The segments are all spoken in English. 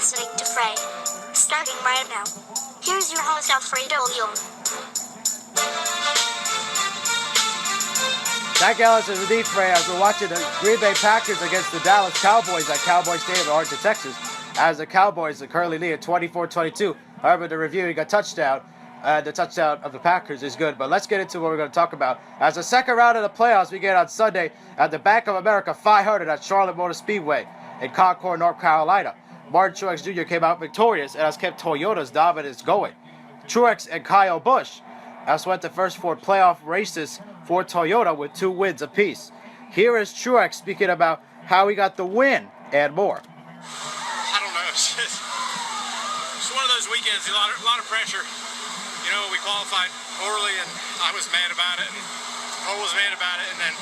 listening to Frey. Starting right now. Here's your host Alfredo Leon. Thank you, Alice, is indeed Frey, as we're watching the Green Bay Packers against the Dallas Cowboys at Cowboy Stadium in Arlington, Texas, as the Cowboys are currently leading 24-22. However, the reviewing a touchdown. The touchdown of the Packers is good, but let's get into what we're going to talk about. As the second round of the playoffs begin on Sunday at the Bank of America 500 at Charlotte Motor Speedway in Concord, North Carolina. Martin Truex Jr. came out victorious and has kept Toyota's dominance going. Truex and Kyle Busch has went the first 4 playoff races for Toyota with 2 wins apiece. Here is Truex speaking about how he got the win and more. I don't know. It's one of those weekends, a lot of pressure. You know, we qualified poorly, and I was mad about it, and Cole was mad about it, and then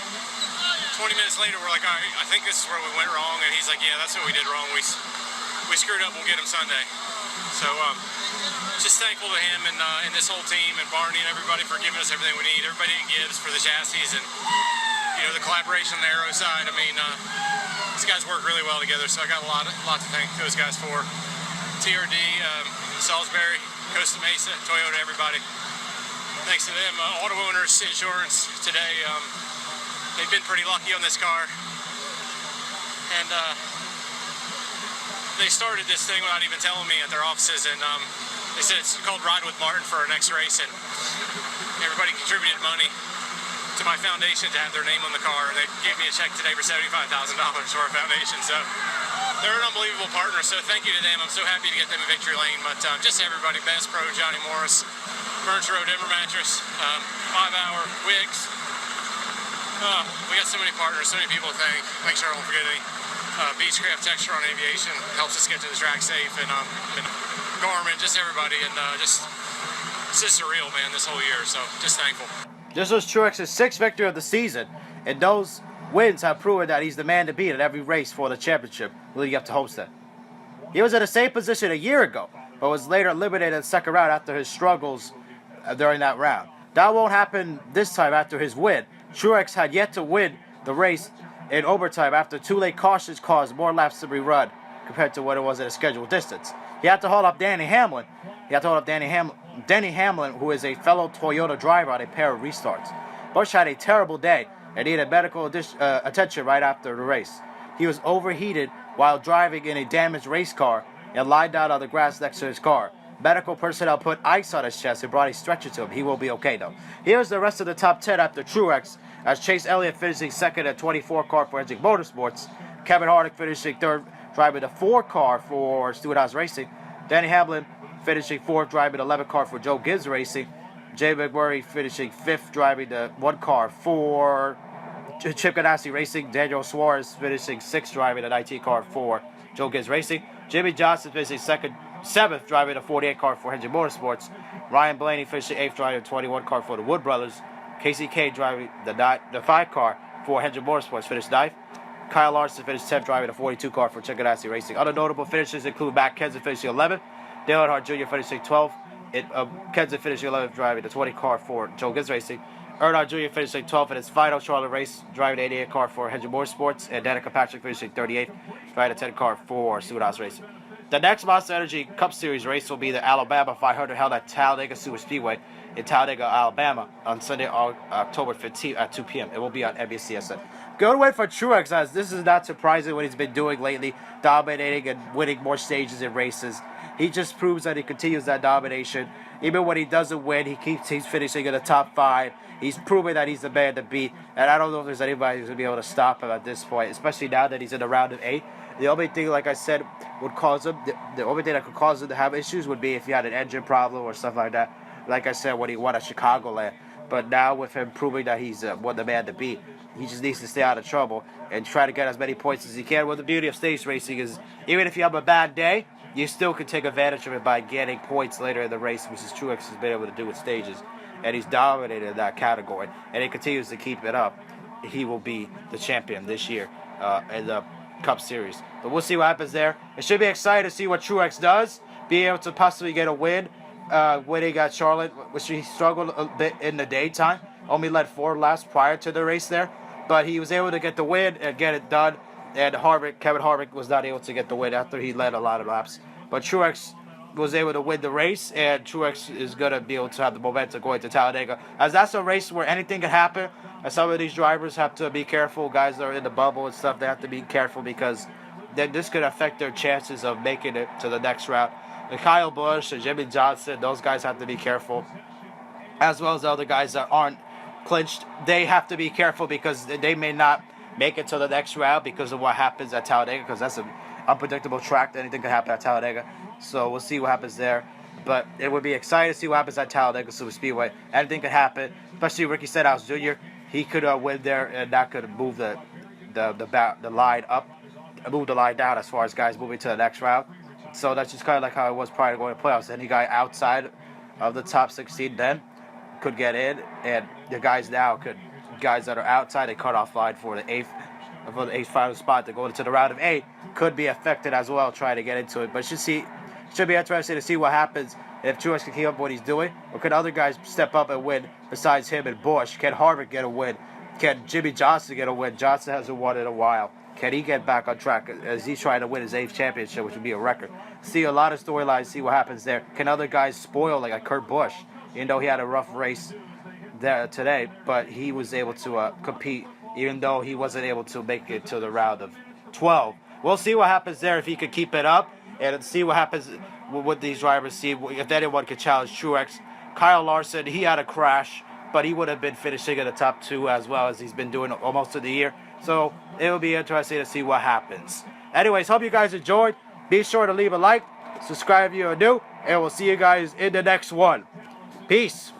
20 minutes later, we're like, all right, I think this is where we went wrong, and he's like, yeah, that's what we did wrong. We screwed up, we'll get him Sunday. So, just thankful to him and this whole team, and Barney and everybody for giving us everything we need, everybody gives for the chassis, and, you know, the collaboration on the aero side. I mean, these guys work really well together, so I got a lot to thank those guys for. TRD, Salisbury, Costa Mesa, Toyota, everybody. Thanks to them. Auto owners, insurance today. They've been pretty lucky on this car. And they started this thing without even telling me at their offices. And they said it's called Ride with Martin for our next race. And everybody contributed money to my foundation to have their name on the car. And they gave me a check today for $75,000 for our foundation. So they're an unbelievable partner, so thank you to them. I'm so happy to get them in victory lane. But just everybody, Bass Pro, Johnny Morris, Burns Road, Denver Mattress, 5 Hour, Wiggs. We got so many partners, so many people to thank. Make sure I don't forget any. Beechcraft Textron Aviation helps us get to the track safe, and Garmin, just everybody, and it's just surreal, man, this whole year. So just thankful. This was Truex's 6th victory of the season, and those wins have proven that he's the man to beat at every race for the championship leading up to Homestead. He was in the same position a year ago, but was later eliminated in the second round after his struggles during that round. That won't happen this time after his win. Truex had yet to win the race in overtime after 2 late cautions caused more laps to be run compared to what it was at a scheduled distance. He had to hold up Denny Hamlin. Denny Hamlin, who is a fellow Toyota driver, on a pair of restarts. Busch had a terrible day and needed medical attention right after the race. He was overheated while driving in a damaged race car and lied down on the grass next to his car. Medical personnel put ice on his chest and brought a stretcher to him. He will be okay, though. Here's the rest of the top 10 after Truex, as Chase Elliott finishing second at 24 car for Truex Motorsports. Kevin Harvick finishing third, driving the 4 car for Stewart-Haas Racing. Denny Hamlin finishing 4th, driving the 11 car for Joe Gibbs Racing. Jay McMurray finishing 5th, driving the 1 car for Chip Ganassi Racing. Daniel Suarez finishing 6th, driving the 19 car for Joe Gibbs Racing. Jimmy Johnson finishing 7th, driving the 48 car for Hendrick Motorsports. Ryan Blaney finishing 8th, driving the 21 car for the Wood Brothers. Casey K driving the 5 car for Hendrick Motorsports, finished 9th. Kyle Larson finished 10th, driving the 42 car for Chip Ganassi Racing. Other notable finishes include Matt Kenseth finishing 11th. Dale Earnhardt Jr. finishing 12th. Kenseth finishing 11th, driving the 20 car for Joe Gibbs Racing. Earnhardt Jr. finishing 12th in his final Charlotte race, driving the 88 car for Hendrick Motorsports. And Danica Patrick finishing 38th, driving the 10 car for Stewart-Haas Racing. The next Monster Energy Cup Series race will be the Alabama 500 held at Talladega Super Speedway in Talladega, Alabama on Sunday, October 15th at 2 p.m. It will be on NBCSN. Good win for Truex, as this is not surprising what he's been doing lately, dominating and winning more stages in races. He just proves that he continues that domination. Even when he doesn't win, he's finishing in the top 5. He's proving that he's the man to beat, and I don't know if there's anybody who's going to be able to stop him at this point, especially now that he's in the round of 8. The only thing, like I said, would cause him, the only thing that could cause him to have issues would be if he had an engine problem or stuff like that. Like I said, when he won at Chicagoland. But now with him proving that he's the man to beat, he just needs to stay out of trouble and try to get as many points as he can. Well, the beauty of stage racing is, even if you have a bad day, you still can take advantage of it by getting points later in the race, which is Truex has been able to do with stages. And he's dominated in that category. And he continues to keep it up. He will be the champion this year in the Cup Series. But we'll see what happens there. It should be exciting to see what Truex does. Be able to possibly get a win. Winning at Charlotte, which he struggled a bit in the daytime. Only led 4 laps prior to the race there. But he was able to get the win and get it done. And Kevin Harvick was not able to get the win after he led a lot of laps. but Truex was able to win the race, and Truex is going to be able to have the momentum going to Talladega, as that's a race where anything can happen, and some of these drivers have to be careful. Guys that are in the bubble and stuff, they have to be careful, because then this could affect their chances of making it to the next round. And Kyle Busch and Jimmy Johnson, those guys have to be careful, as well as the other guys that aren't clinched. They have to be careful because they may not make it to the next round because of what happens at Talladega, because that's an unpredictable track. Anything can happen at Talladega. So we'll see what happens there. But it would be exciting to see what happens at Talladega Super Speedway. Anything could happen, especially Ricky Stenhouse Jr. He could win there, and that could move the line up, move the line down as far as guys moving to the next round. So that's just kind of like how it was prior to going to playoffs. Any guy outside of the top 16 then could get in, and the guys now guys that are outside a cutoff line for the eighth final spot to go into the round of 8 could be affected as well, trying to get into it. But should be interesting to see what happens if Truex can keep up what he's doing, or can other guys step up and win besides him and Busch? Can Harvick get a win? Can Jimmy Johnson get a win? Johnson hasn't won in a while. Can he get back on track as he's trying to win his 8th championship, which would be a record? See a lot of storylines, see what happens there. Can other guys spoil, like a Kurt Busch? Even though he had a rough race there today, but he was able to compete, even though he wasn't able to make it to the round of 12. We'll see what happens there if he could keep it up, and see what happens with these drivers. See if anyone could challenge Truex. Kyle Larson, he had a crash, but he would have been finishing in the top 2 as well, as he's been doing almost of the year. So it will be interesting to see what happens. Anyways, hope you guys enjoyed. Be sure to leave a like, subscribe if you are new, and we'll see you guys in the next one. Peace.